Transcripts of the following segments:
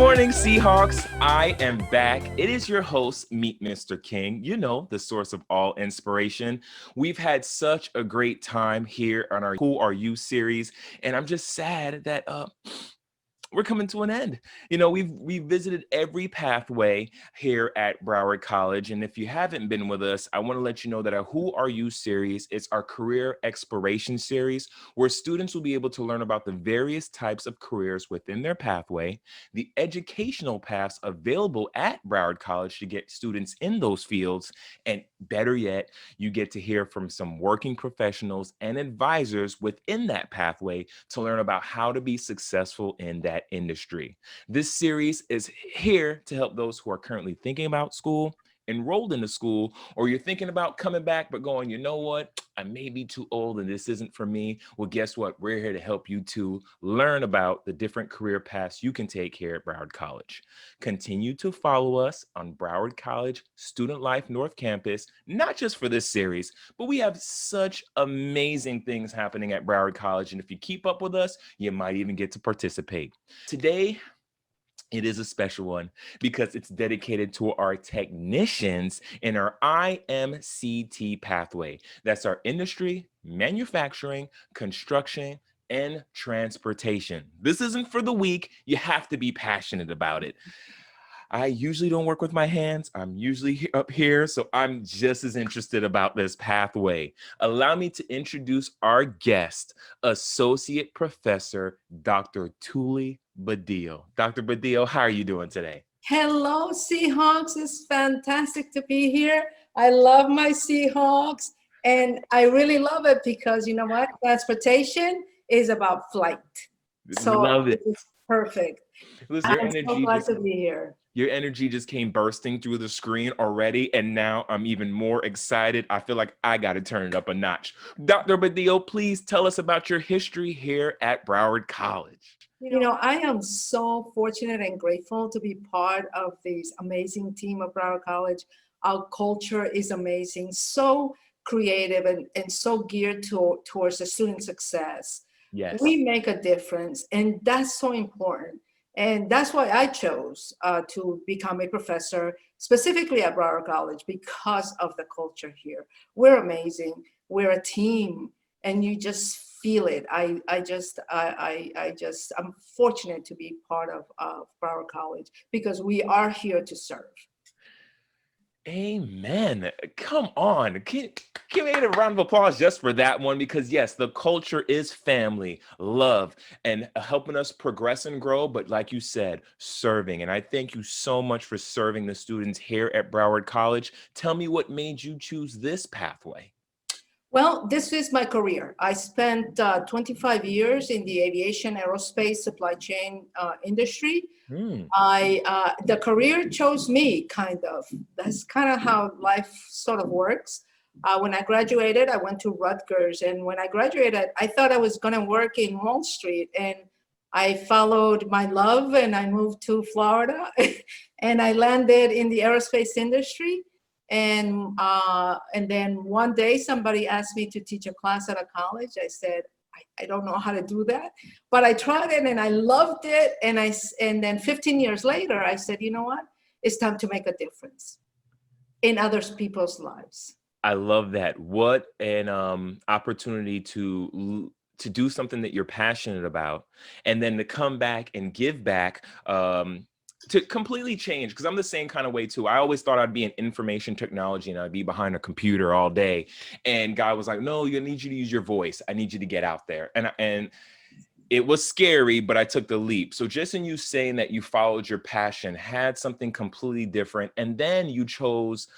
morning, Seahawks. I am back. It is your host, Meet Mr. King, the source of all inspiration. We've had such a great time here on our Who Are You series, and I'm just sad that we're coming to an end. We've visited every pathway here at Broward College. And if you haven't been with us, I want to let you know that our Who Are You series is our career exploration series, where students will be able to learn about the various types of careers within their pathway, the educational paths available at Broward College to get students in those fields, and better yet, you get to hear from some working professionals and advisors within that pathway to learn about how to be successful in that industry. This series is here to help those who are currently thinking about school, enrolled into school, or you're thinking about coming back but going, you know what, I may be too old and this isn't for me. Well, guess what? We're here to help you to learn about the different career paths you can take here at Broward College. Continue to follow us on Broward College Student Life North Campus, not just for this series, but we have such amazing things happening at Broward College. And if you keep up with us, you might even get to participate. Today, it is a special one because it's dedicated to our technicians in our IMCT pathway. That's our industry, manufacturing, construction, and transportation. This isn't for the weak. You have to be passionate about it. I usually don't work with my hands. I'm usually up here, so I'm just as interested about this pathway. Allow me to introduce our guest, Associate Professor Dr. Thule Badillo. Dr. Badillo, how are you doing today? Hello, Seahawks. It's fantastic to be here. I love my Seahawks, and I really love it because you know what? Transportation is about flight. So Love it. it's perfect. Listen, I'm so glad to be here. Your energy just came bursting through the screen already, and now I'm even more excited. I feel like I got to turn it up a notch. Dr. Badillo, please tell us about your history here at Broward College. You know, I am so fortunate and grateful to be part of this amazing team of Broward College. Our culture is amazing, so creative and so geared towards the student success. Yes. We make a difference, and that's so important. And that's why I chose to become a professor, specifically at Broward College, because of the culture here. We're amazing. We're a team, and you just feel it. I'm fortunate to be part of Broward College because we are here to serve. Amen. Come on. Can we get a round of applause just for that one? Because yes, the culture is family, love, and helping us progress and grow. But like you said, serving. And I thank you so much for serving the students here at Broward College. Tell me what made you choose this pathway. Well, this is my career. I spent 25 years in the aviation, aerospace, supply chain industry. The career chose me, kind of. That's kind of how life sort of works. When I graduated, I went to Rutgers, and when I graduated, I thought I was going to work in Wall Street, and I followed my love, and I moved to Florida, and I landed in the aerospace industry. And then one day somebody asked me to teach a class at a college. I said, I don't know how to do that, but I tried it and I loved it. And then 15 years later, I said, you know what? It's time to make a difference in other people's lives. I love that. What an opportunity to do something that you're passionate about, and then to come back and give back. To completely change, because I'm the same kind of way too. I always thought I'd be in information technology and I'd be behind a computer all day. And God was like, no, I need you to use your voice. I need you to get out there. And it was scary, but I took the leap. So just in you saying that you followed your passion, had something completely different, and then you chose,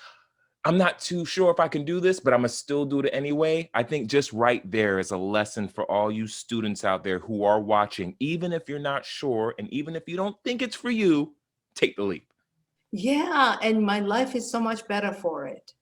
I'm not too sure if I can do this, but I'm gonna still do it anyway. I think just right there is a lesson for all you students out there who are watching. Even if you're not sure, and even if you don't think it's for you, take the leap. Yeah, and my life is so much better for it.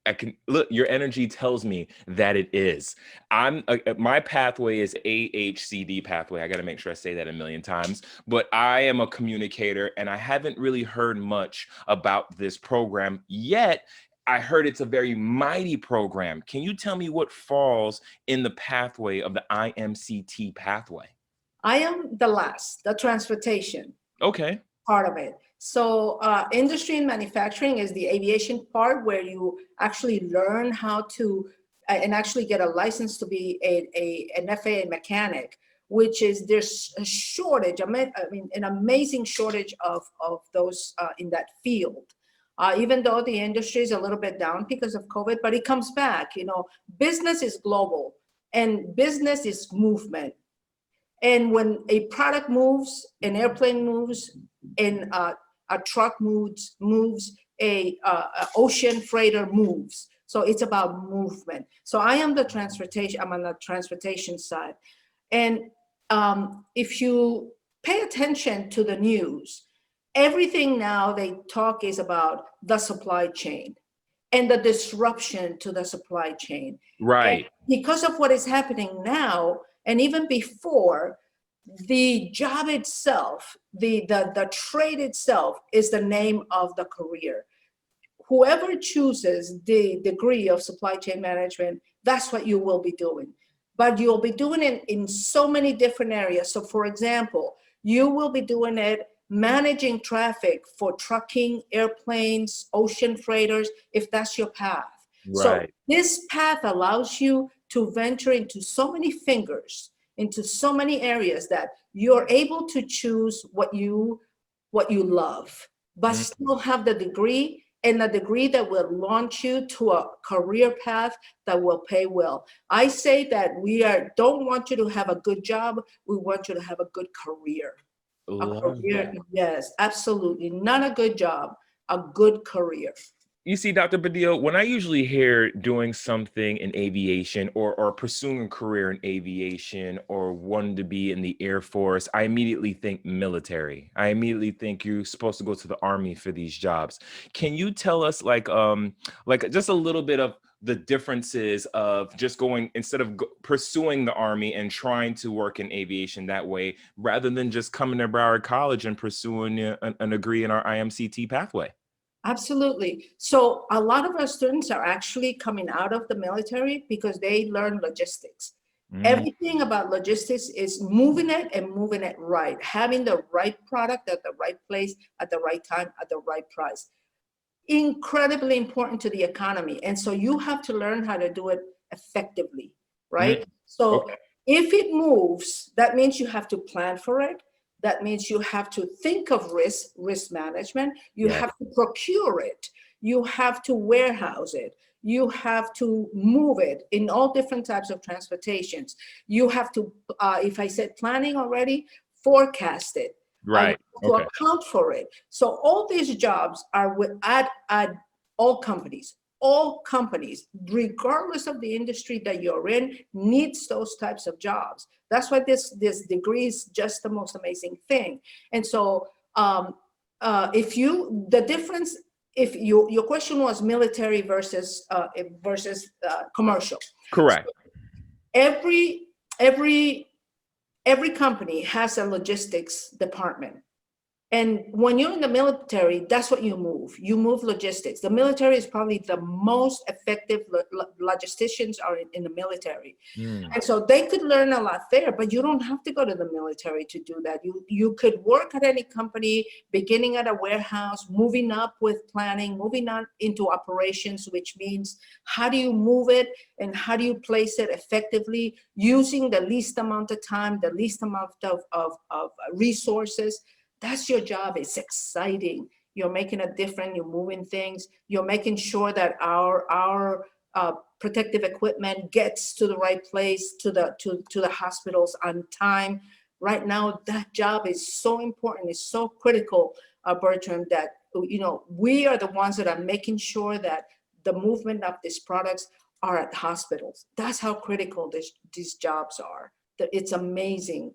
I can look, your energy tells me that it is. My pathway is AHCD pathway. I got to make sure I say that a million times, but I am a communicator and I haven't really heard much about this program yet. I heard it's a very mighty program. Can you tell me what falls in the pathway of the IMCT pathway? I am the transportation. Okay. part of it. So industry and manufacturing is the aviation part where you actually learn how to and actually get a license to be an FAA mechanic, which is there's a shortage, I mean an amazing shortage of those in that field. Even though the industry is a little bit down because of COVID, but it comes back. You know, business is global and business is movement. And when a product moves, an airplane moves, and a truck moves, a ocean freighter moves. So it's about movement. So I am the transportation. I'm on the transportation side, and if you pay attention to the news, everything now they talk is about the supply chain and the disruption to the supply chain. Right. And because of what is happening now, and even before, the job itself, the trade itself is the name of the career. Whoever chooses the degree of supply chain management, that's what you will be doing. But you'll be doing it in so many different areas. So for example, you will be doing it managing traffic for trucking, airplanes, ocean freighters, if that's your path. So Right. this path allows you to venture into so many fingers, into so many areas that you're able to choose what you love, but still have the degree, and a degree that will launch you to a career path that will pay well. I say that don't want you to have a good job, we want you to have a good career. A Love career, that. yes, absolutely. Not a good job, a good career. You see, Dr. Badillo, when I usually hear doing something in aviation or pursuing a career in aviation or wanting to be in the Air Force, I immediately think military. I immediately think you're supposed to go to the Army for these jobs. Can you tell us like just a little bit of the differences of just going instead of pursuing the Army and trying to work in aviation that way, rather than just coming to Broward College and pursuing a degree in our IMCT pathway? Absolutely. So a lot of our students are actually coming out of the military because they learn logistics. Mm, Everything about logistics is moving it and moving it right, having the right product at the right place at the right time at the right price. Incredibly important to the economy. And so you have to learn how to do it effectively, mm, right? So okay. if it moves, that means you have to plan for it. That means you have to think of risk management. You Yeah. have to procure it. You have to warehouse it. You have to move it in all different types of transportations. You have to, if I said planning already, forecast it. You Right. have to Okay. account for it. So all these jobs are at all companies. All companies, regardless of the industry that you're in, needs those types of jobs. That's why this degree is just the most amazing thing. And so the difference, if your question was military versus commercial. Correct. Every every every company has a logistics department. And when you're in the military, that's what you move. You move logistics. The military is probably the most effective logisticians are in the military. Mm, And so they could learn a lot there, but you don't have to go to the military to do that. You could work at any company, beginning at a warehouse, moving up with planning, moving on into operations, which means how do you move it and how do you place it effectively using the least amount of time, the least amount of resources. That's your job. It's exciting. You're making a difference. You're moving things. You're making sure that our protective equipment gets to the right place, to the hospitals on time. Right now, that job is so important. It's so critical, Bertram, that we are the ones that are making sure that the movement of these products are at hospitals. That's how critical these jobs are. It's amazing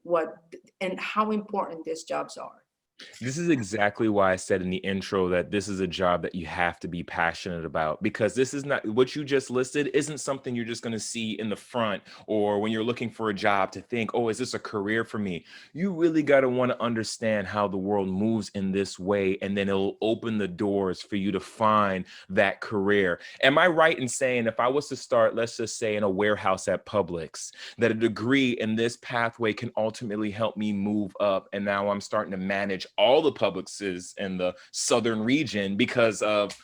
and how important these jobs are. This is exactly why I said in the intro that this is a job that you have to be passionate about, because this is not what you just listed isn't something you're just going to see in the front or when you're looking for a job to think, oh, is this a career for me? You really got to want to understand how the world moves in this way, and then it'll open the doors for you to find that career. Am I right in saying if I was to start, let's just say in a warehouse at Publix, that a degree in this pathway can ultimately help me move up, and now I'm starting to manage much all the publics in the southern region because of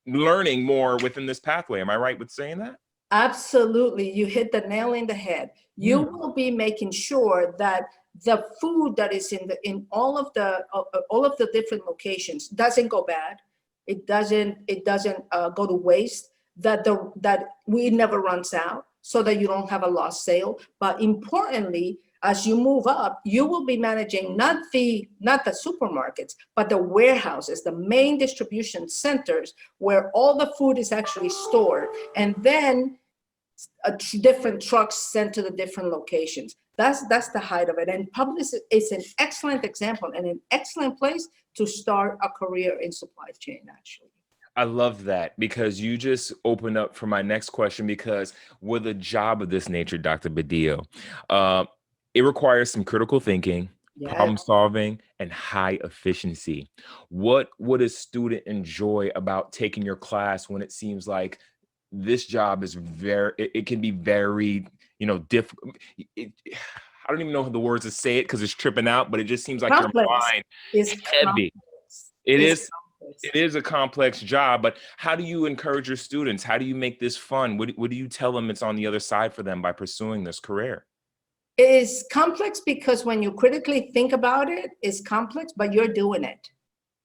learning more within this pathway. Am I right with saying that? Absolutely. You hit the nail in the head. You will be making sure that the food that is in all of the different locations doesn't go bad. It doesn't go to waste, that we never runs out, so that you don't have a lost sale. But importantly, as you move up, you will be managing not the supermarkets, but the warehouses, the main distribution centers where all the food is actually stored, and then different trucks sent to the different locations. That's the height of it. And Publix is an excellent example and an excellent place to start a career in supply chain, actually. I love that, because you just opened up for my next question, because with a job of this nature, Dr. Badillo, it requires some critical thinking, Yes. problem solving, and high efficiency. What would a student enjoy about taking your class when it seems like this job is it can be very, difficult? I don't even know the words to say it because it's tripping out, but it just seems like your mind is heavy. It is a complex job, but how do you encourage your students? How do you make this fun? What do you tell them it's on the other side for them by pursuing this career? It is complex because when you critically think about it, it's complex, but you're doing it.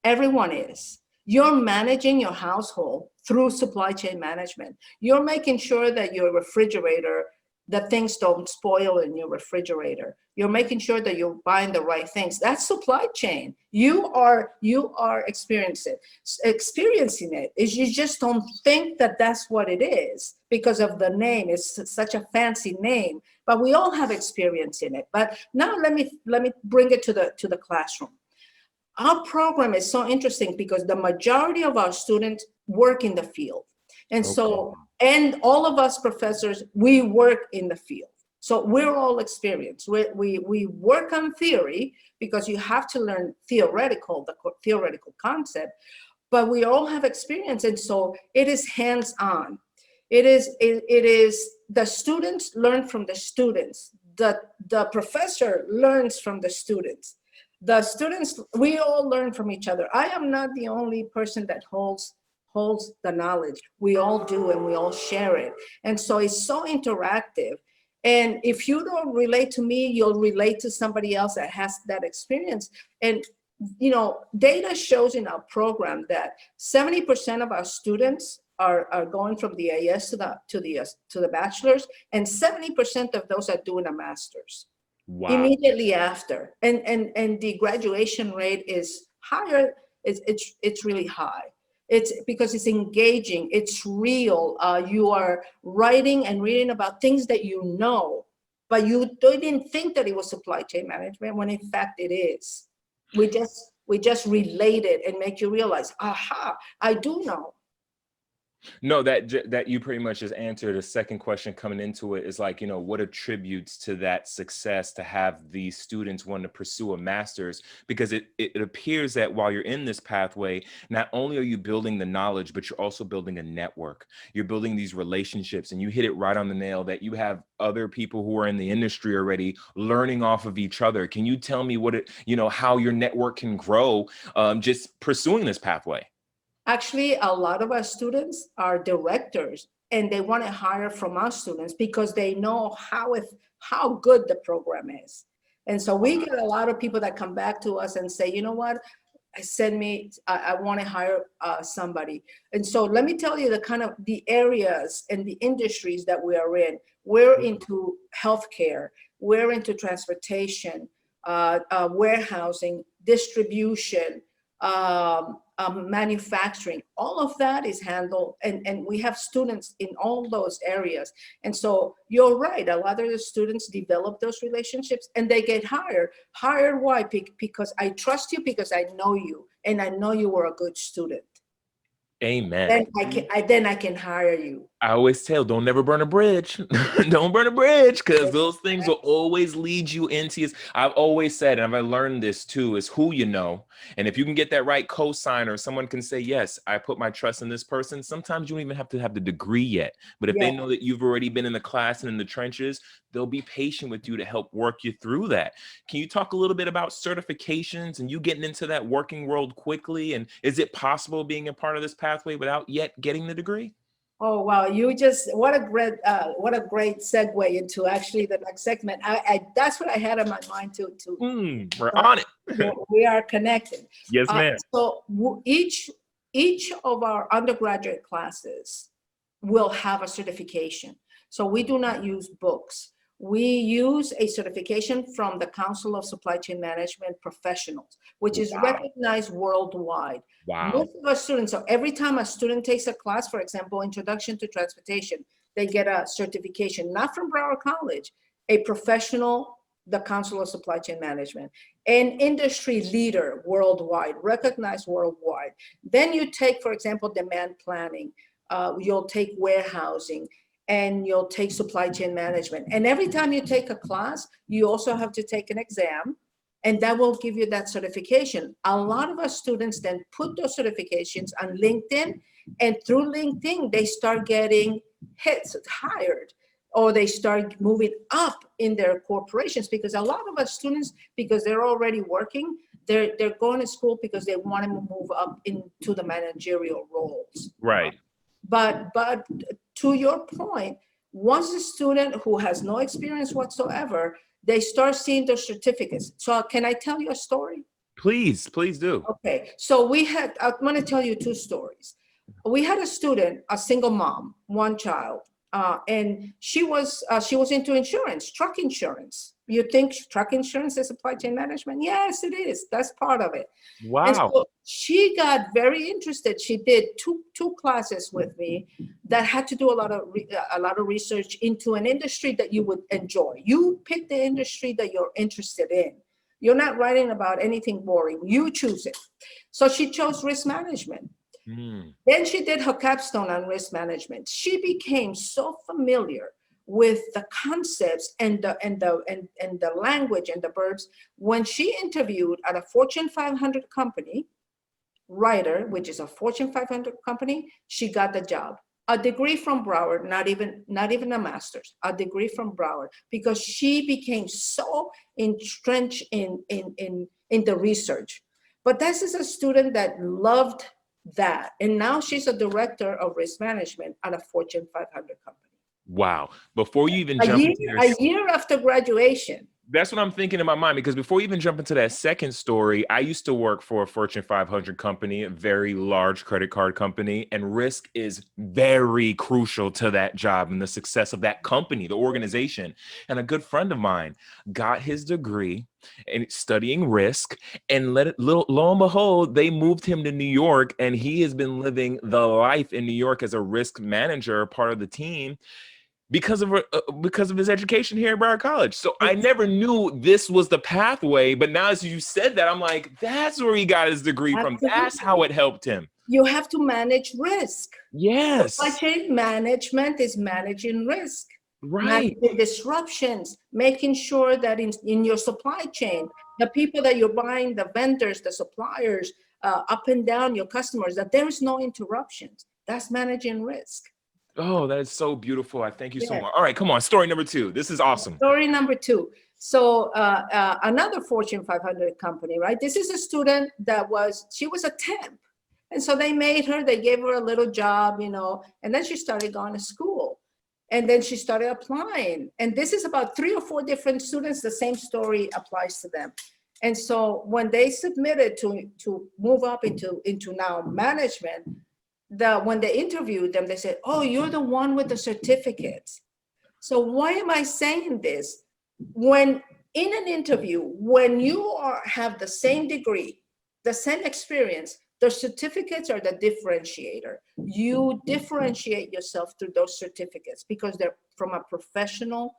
Everyone is. You're managing your household through supply chain management. You're making sure that your refrigerator, that things don't spoil in your refrigerator. You're making sure that you're buying the right things. That's supply chain. You are experiencing it. Is you just don't think that that's what it is because of the name. It's such a fancy name, but we all have experience in it. But now let me bring it to the classroom. Our program is so interesting because the majority of our students work in the field. And so, and all of us professors, we work in the field. So we're all experienced. We work on theory because you have to learn the theoretical concept, but we all have experience. And so it is hands-on. It is the students learn from the students. The professor learns from the students. The students, we all learn from each other. I am not the only person that holds the knowledge. We all do, and we all share it. And so it's so interactive. And if you don't relate to me, you'll relate to somebody else that has that experience. And data shows in our program that 70% of our students are going from the AS to the bachelor's, and 70% of those are doing a master's. Wow. Immediately after. And the graduation rate is higher. It's really high. It's because it's engaging, it's real. You are writing and reading about things that you know, but you didn't think that it was supply chain management, when in fact it is. We just relate it and make you realize, aha, I do know. No, that you pretty much just answered a second question coming into it, is like, what attributes to that success to have these students want to pursue a master's? Because it appears that while you're in this pathway, not only are you building the knowledge, but you're also building a network. You're building these relationships, and you hit it right on the nail that you have other people who are in the industry already learning off of each other. Can you tell me how your network can grow just pursuing this pathway? Actually, a lot of our students are directors, and they want to hire from our students because they know how good the program is. And so we get a lot of people that come back to us and say, you know what, I want to hire somebody. And so let me tell you the areas and the industries that we are in. We're into healthcare, we're into transportation, warehousing, distribution, manufacturing. All of that is handled, and we have students in all those areas. And so you're right, a lot of the students develop those relationships and they get hired. Why? Because I trust you, because I know you, and I know you were a good student. Amen. Then I can hire you. I always tell, don't never burn a bridge. Don't burn a bridge, because those things will always lead you into his. I've always said, and I've learned this too, is who you know. And if you can get that right cosigner, someone can say, yes, I put my trust in this person. Sometimes you don't even have to have the degree yet. But if they Yeah. know that you've already been in the class and in the trenches, they'll be patient with you to help work you through that. Can you talk a little bit about certifications and you getting into that working world quickly? And is it possible being a part of this pathway without yet getting the degree? Oh wow! You just what a great segue into actually the next segment. That's what I had in my mind We're uh, on it. we are connected. Yes, ma'am. So each of our undergraduate classes will have a certification. So we do not use books. We use a certification from the Council of Supply Chain Management Professionals, which is Wow. recognized worldwide. Wow. Most of our students, so every time a student takes a class, for example, Introduction to Transportation, they get a certification, not from Broward College, a professional, the Council of Supply Chain Management, an industry leader worldwide, recognized worldwide. Then you take, for example, demand planning, you'll take warehousing, and you'll take supply chain management. And every time you take a class, you also have to take an exam, and that will give you that certification. A lot of our students then put those certifications on LinkedIn, and through LinkedIn, they start getting hits, hired, or they start moving up in their corporations, because a lot of our students, because they're already working, they're going to school because they want to move up into the managerial roles. Right. But to your point, once a student who has no experience whatsoever, they start seeing those certificates. So can I tell you a story? Please, please do. Okay, so I'm going to tell you two stories. We had a student, a single mom, one child, and she was into insurance, truck insurance. You think truck insurance is supply chain management? Yes, it is. That's part of it. And Wow. so she got very interested. She did two classes with me that had to do a lot of research into an industry that you would enjoy. You pick the industry that you're interested in. You're not writing about anything boring. You choose it. So she chose risk management. Mm. Then she did her capstone on risk management. She became so familiar with the concepts and the language and the verbs. When she interviewed at a Fortune 500 company, Writer, which is a Fortune 500 company, she got the job. A degree from Broward, not even a master's, a degree from Broward, because she became so entrenched in the research. But this is a student that loved that. And now she's a director of risk management at a Fortune 500 company. Wow. Before you even A jump year, into your a year after graduation. That's what I'm thinking in my mind, because before you even jump into that second story, I used to work for a Fortune 500 company, a very large credit card company, and risk is very crucial to that job and the success of that company, the organization. And a good friend of mine got his degree in studying risk, and lo and behold, they moved him to New York, and he has been living the life in New York as a risk manager, part of the team, because of his education here at Broward College. So I never knew this was the pathway, but now as you said that, I'm like, that's where he got his degree from. That's how it helped him. You have to manage risk. Supply Yes. chain management is managing risk, Right. managing disruptions, making sure that in your supply chain, the people that you're buying, the vendors, the suppliers, up and down your customers, that there is no interruptions. That's managing risk. Oh, that is so beautiful. I thank you so Yeah. much. All right, come on. Story number 2. This is awesome. Story number 2. So another Fortune 500 company, right? This is a student she was a temp. And so they gave her a little job, and then she started going to school. And then she started applying. And this is about 3 or 4 different students. The same story applies to them. And so when they submitted to move up into now management, when they interviewed them, they said, "Oh, you're the one with the certificates." So why am I saying this? When in an interview, when you have the same degree, the same experience, the certificates are the differentiator. You differentiate yourself through those certificates because they're from a professional,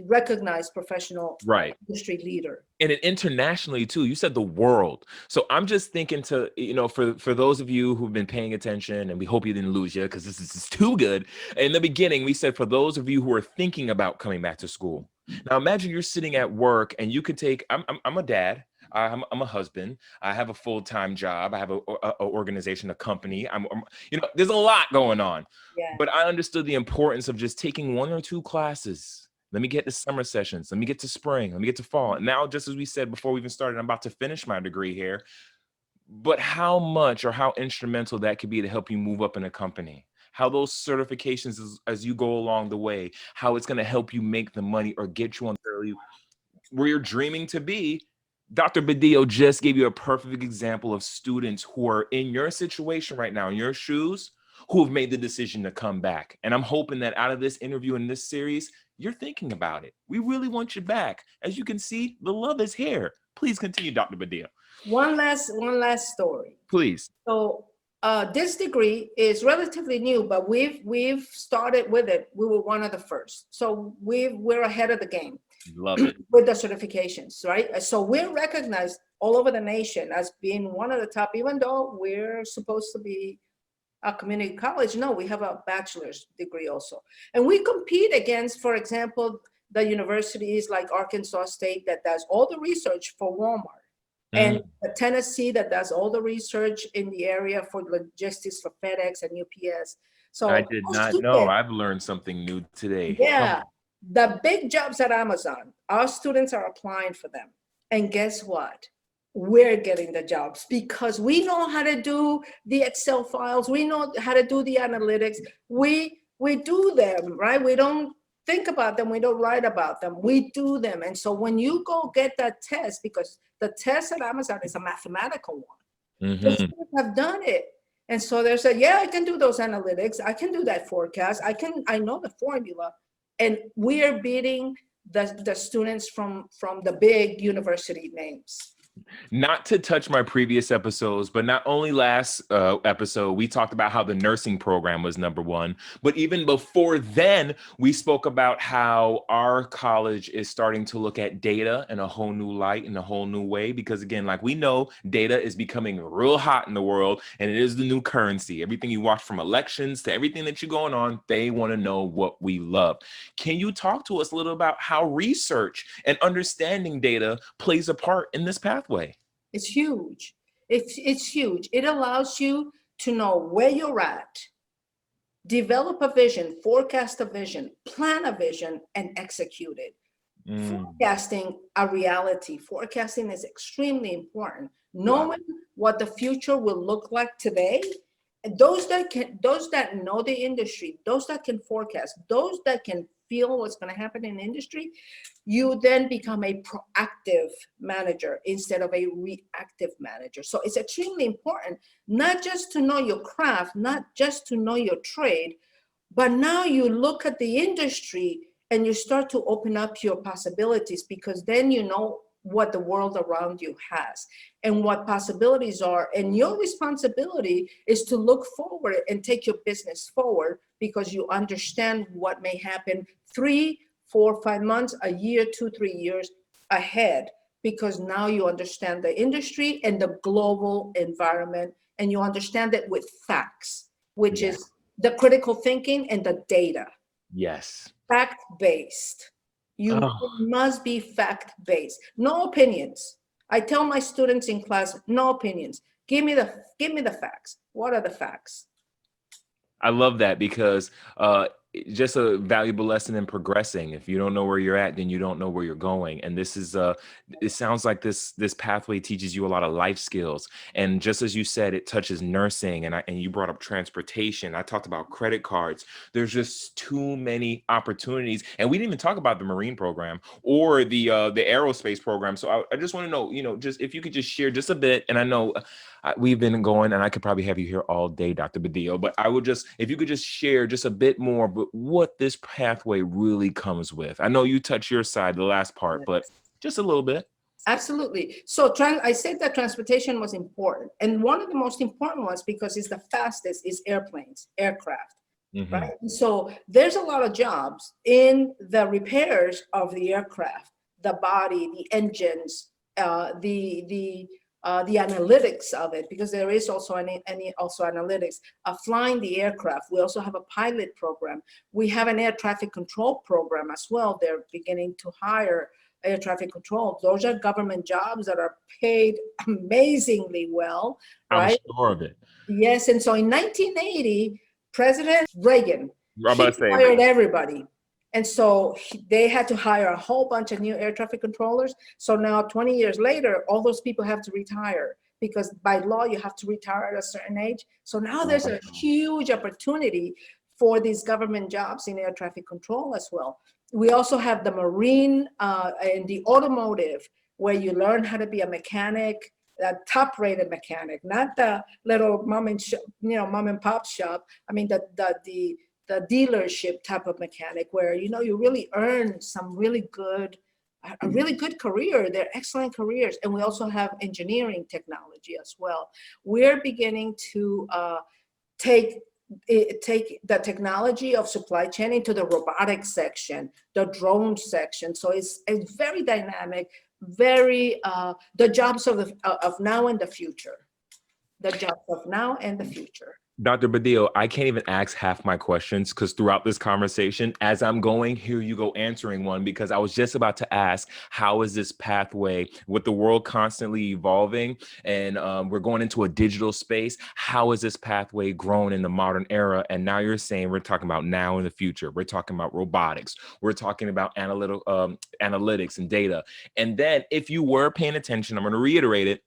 recognized professional Right. industry leader. And internationally too. You said the world. So I'm just thinking to, for those of you who've been paying attention, and we hope you didn't lose you because this is too good. In the beginning, we said for those of you who are thinking about coming back to school. Now imagine you're sitting at work and you could take, I'm a dad. I'm a husband. I have a full-time job. I have a organization, a company. There's a lot going on. Yeah. But I understood the importance of just taking 1 or 2 classes. Let me get to summer sessions. Let me get to spring. Let me get to fall. And now, just as we said before we even started, I'm about to finish my degree here. But how much or how instrumental that could be to help you move up in a company? How those certifications, as you go along the way, how it's going to help you make the money or get you on where you're dreaming to be. Dr. Badillo just gave you a perfect example of students who are in your situation right now, in your shoes, who have made the decision to come back. And I'm hoping that out of this interview in this series, you're thinking about it. We really want you back. As you can see, the love is here. Please continue, Dr. Badillo. One last story. Please. So this degree is relatively new, but we've started with it. We were one of the first. So we're ahead of the game. Love it. With the certifications, right? So we're recognized all over the nation as being one of the top, even though we're supposed to be a community college. No, we have a bachelor's degree also. And we compete against, for example, the universities like Arkansas State that does all the research for Walmart. And Tennessee that does all the research in the area for logistics for FedEx and UPS. So I did not know. I've learned something new today. Yeah. The big jobs at Amazon, our students are applying for them. And guess what? We're getting the jobs because we know how to do the Excel files. We know how to do the analytics. We do them, right? We don't think about them. We don't write about them. We do them. And so when you go get that test, because the test at Amazon is a mathematical one, the students have done it. And so they said, yeah, I can do those analytics. I can do that forecast. I know the formula. And we are beating the students from the big university names. Not to touch my previous episodes, but not only last episode, we talked about how the nursing program was #1, but even before then, we spoke about how our college is starting to look at data in a whole new light, in a whole new way, because again, like we know, data is becoming real hot in the world, and it is the new currency. Everything you watch from elections to everything that you're going on, they want to know what we love. Can you talk to us a little about how research and understanding data plays a part in this pathway? It's huge. It's huge. It allows you to know where you're at, develop a vision, forecast a vision, plan a vision, and execute it. Forecasting a reality. Forecasting is extremely important. Knowing what the future will look like today. And those that know the industry, those that can forecast, those that can feel what's going to happen in the industry, you then become a proactive manager instead of a reactive manager. So it's extremely important, not just to know your craft, not just to know your trade, but now you look at the industry and you start to open up your possibilities, because then you know what the world around you has and what possibilities are. And your responsibility is to look forward and take your business forward, because you understand what may happen 3, 4, 5 months, a year, 2, 3 years ahead, because now you understand the industry and the global environment, and you understand it with facts, which is the critical thinking and the data. Yes. Fact-based. You must be fact-based. No opinions. I tell my students in class, no opinions. Give me the facts. What are the facts? I love that, because just a valuable lesson in progressing. If you don't know where you're at, then you don't know where you're going. And this is it sounds like this pathway teaches you a lot of life skills. And just as you said, it touches nursing, and you brought up transportation. I talked about credit cards. There's just too many opportunities. And we didn't even talk about the Marine program or the aerospace program. So I just want to know, just if you could just share just a bit. And I know we've been going, and I could probably have you here all day, Dr. Badillo, but I would just, if you could just share just a bit more, but what this pathway really comes with. I know you touched your side, the last part, but just a little bit. Absolutely. So I said that transportation was important. And one of the most important ones, because it's the fastest, is airplanes, aircraft. Mm-hmm. right? So there's a lot of jobs in the repairs of the aircraft, the body, the engines, the analytics of it, because there is also any also analytics of flying the aircraft. We also have a pilot program. We have an air traffic control program as well. They're beginning to hire air traffic control. Those are government jobs that are paid amazingly well, I'm right? sure of it. Yes, and so in 1980, President Reagan, I'm about he to say, fired everybody. And so they had to hire a whole bunch of new air traffic controllers. So now 20 years later, all those people have to retire because by law you have to retire at a certain age. So now there's a huge opportunity for these government jobs in air traffic control as well. We also have the marine and the automotive, where you learn how to be a mechanic, a top-rated mechanic, not the little mom and pop shop. I mean, the dealership type of mechanic, where you really earn some really good, a really good career. They're excellent careers. And we also have engineering technology as well. We're beginning to take the technology of supply chain into the robotics section, the drone section. So it's very dynamic, very the jobs of now and the future, the jobs of now and the future. Dr. Badillo, I can't even ask half my questions because throughout this conversation, as I'm going, here you go answering one, because I was just about to ask, how is this pathway with the world constantly evolving and we're going into a digital space? How is this pathway grown in the modern era? And now you're saying we're talking about now and the future. We're talking about robotics. We're talking about analytics and data. And then if you were paying attention, I'm going to reiterate it.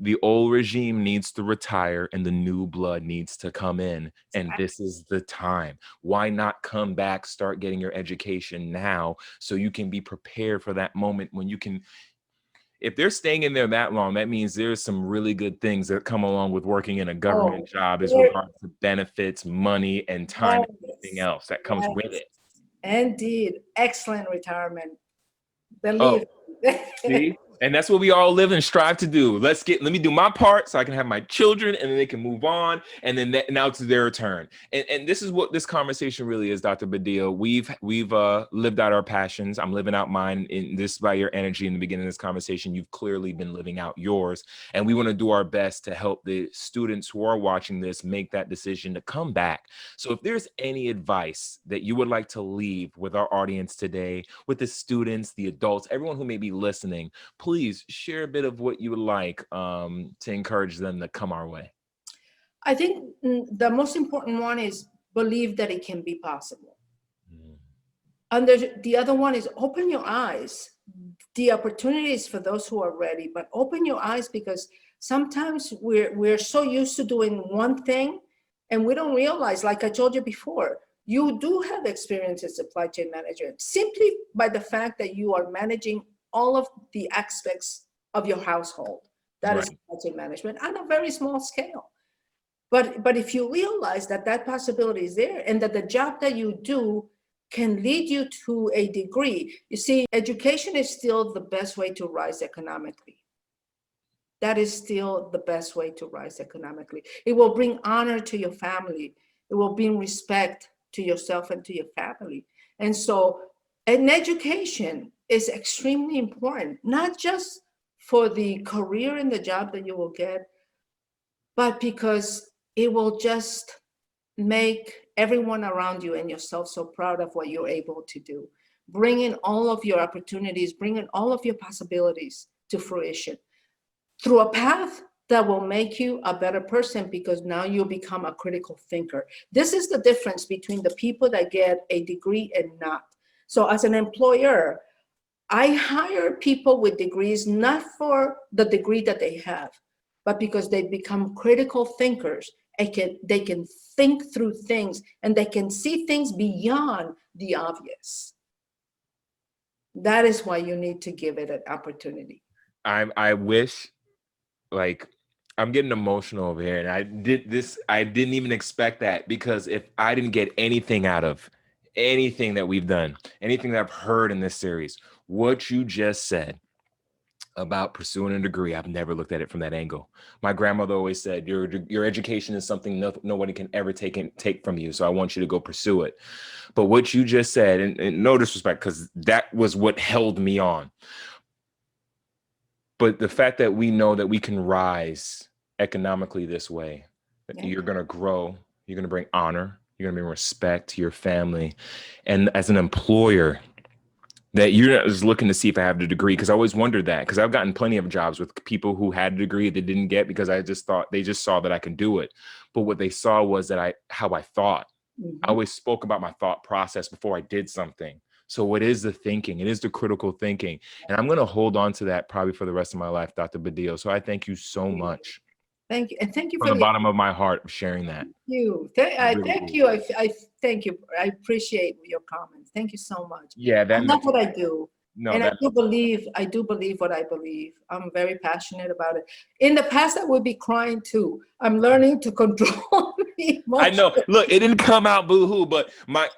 The old regime needs to retire and the new blood needs to come in. And this is the time. Why not come back, start getting your education now so you can be prepared for that moment when you can. If they're staying in there that long, that means there's some really good things that come along with working in a government job as regards to benefits, money, and time, and everything else that comes with it. Indeed. Excellent retirement. Oh, Believe see? And that's what we all live and strive to do. Let me do my part so I can have my children and then they can move on. And then now to their turn. And this is what this conversation really is, Dr. Badillo. We've lived out our passions. I'm living out mine in this by your energy in the beginning of this conversation. You've clearly been living out yours. And we want to do our best to help the students who are watching this make that decision to come back. So if there's any advice that you would like to leave with our audience today, with the students, the adults, everyone who may be listening, please share a bit of what you would like to encourage them to come our way. I think the most important one is believe that it can be possible. And the other one is open your eyes. The opportunities for those who are ready, but open your eyes, because sometimes we're so used to doing one thing and we don't realize, like I told you before, you do have experience as supply chain manager simply by the fact that you are managing all of the aspects of your household. That is supply chain management on a very small scale. But if you realize that possibility is there and that the job that you do can lead you to a degree, you see, education is still the best way to rise economically. That is still the best way to rise economically. It will bring honor to your family. It will bring respect to yourself and to your family. And so an education is extremely important, not just for the career and the job that you will get, but because it will just make everyone around you and yourself so proud of what you're able to do. Bring in all of your opportunities, bring in all of your possibilities to fruition through a path that will make you a better person, because now you become a critical thinker. This is the difference between the people that get a degree and not. So as an employer, I hire people with degrees not for the degree that they have, but because they become critical thinkers. They can think through things and they can see things beyond the obvious. That is why you need to give it an opportunity. I wish, like, I'm getting emotional over here, and I didn't even expect that, because if I didn't get anything out of anything that we've done, anything that I've heard in this series, what you just said, about pursuing a degree. I've never looked at it from that angle. My grandmother always said, your education is something nobody can ever take from you. So I want you to go pursue it. But what you just said, and no disrespect, because that was what held me on. But the fact that we know that we can rise economically this way, you're going to grow, you're going to bring honor, you're going to bring respect to your family. And as an employer, that you're not just looking to see if I have the degree, because I always wondered that, because I've gotten plenty of jobs with people who had a degree that didn't get because I just thought they just saw that I can do it. But what they saw was that how I thought. I always spoke about my thought process before I did something. So it is the thinking, it is the critical thinking. And I'm going to hold on to that probably for the rest of my life, Dr. Badillo. So I thank you so much. Thank you. And thank you from the bottom of my heart of sharing that. Thank you. Thank you. I thank you. I appreciate your comments. Thank you so much. Yeah, that's what I do. No, and I do believe what I believe. I'm very passionate about it. In the past, I would be crying too. I'm learning to control the emotions. I know. Look, it didn't come out boo-hoo, but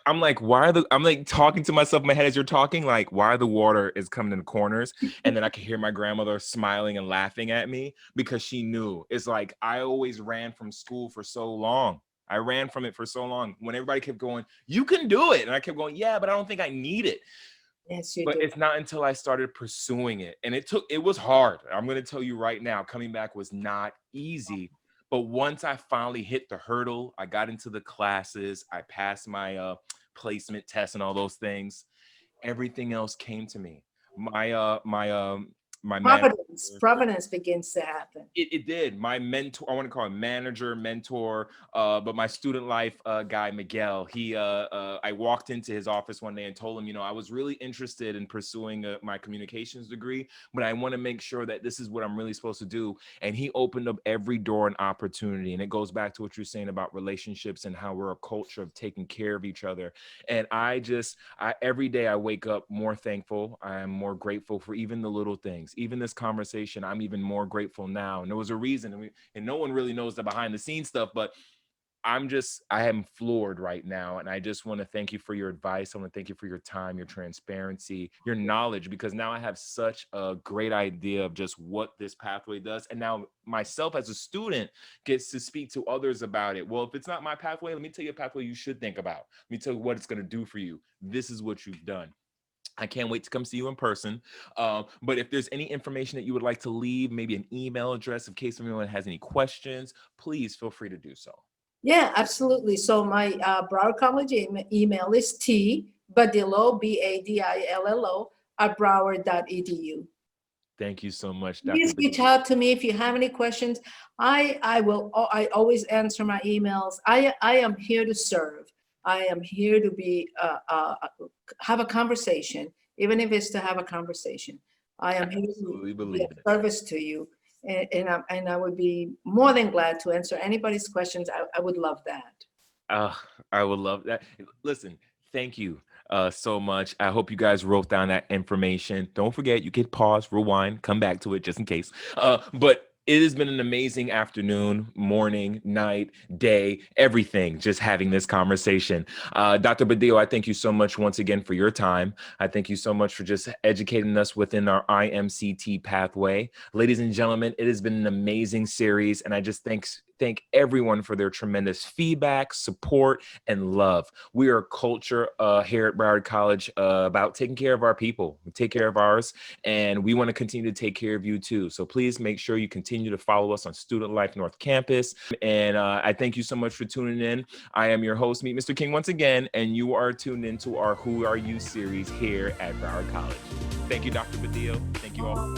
I'm like, I'm like talking to myself in my head as you're talking, like, why the water is coming in the corners. And then I could hear my grandmother smiling and laughing at me because she knew. It's like, I always ran from school for so long. I ran from it for so long when everybody kept going, you can do it. And I kept going, yeah, but I don't think I need it. Yes, but it's not until I started pursuing it. And it was hard. I'm going to tell you right now, coming back was not easy. But once I finally hit the hurdle, I got into the classes, I passed my placement test and all those things. Everything else came to me. My providence begins to happen. It did. My mentor, I want to call him manager, mentor, but my student life guy, Miguel, I walked into his office one day and told him, I was really interested in pursuing my communications degree, but I want to make sure that this is what I'm really supposed to do. And he opened up every door and opportunity. And it goes back to what you're saying about relationships and how we're a culture of taking care of each other. And every day I wake up more thankful. I am more grateful for even the little things. Even this conversation, I'm even more grateful now. And there was a reason, and no one really knows the behind the scenes stuff, but I am floored right now. And I just want to thank you for your advice. I want to thank you for your time, your transparency, your knowledge, because now I have such a great idea of just what this pathway does. And now myself as a student gets to speak to others about it. Well, if it's not my pathway, let me tell you a pathway you should think about. Let me tell you what it's going to do for you. This is what you've done. I can't wait to come see you in person. But if there's any information that you would like to leave, maybe an email address in case anyone has any questions, please feel free to do so. Yeah, absolutely. So my Broward College email is tbadillo, BADILLO, @broward.edu. Thank you so much, Dr. Please reach out to me if you have any questions. I always answer my emails. I am here to serve. I am here to have a conversation, even if it's to have a conversation. I am here to be of service to you, and I would be more than glad to answer anybody's questions. I would love that. I would love that. Listen, thank you so much. I hope you guys wrote down that information. Don't forget, you can pause, rewind, come back to it just in case. But it has been an amazing afternoon, morning, night, day, everything, just having this conversation. Dr. Badillo, I thank you so much once again for your time. I thank you so much for just educating us within our IMCT pathway. Ladies and gentlemen, it has been an amazing series, and I just thank everyone for their tremendous feedback, support, and love. We are a culture here at Broward College about taking care of our people. We take care of ours, and we want to continue to take care of you too. So please make sure you continue to follow us on Student Life North Campus. And I thank you so much for tuning in. I am your host, Meet Mr. King, once again, and you are tuned into our Who Are You series here at Broward College. Thank you, Dr. Badillo. Thank you all.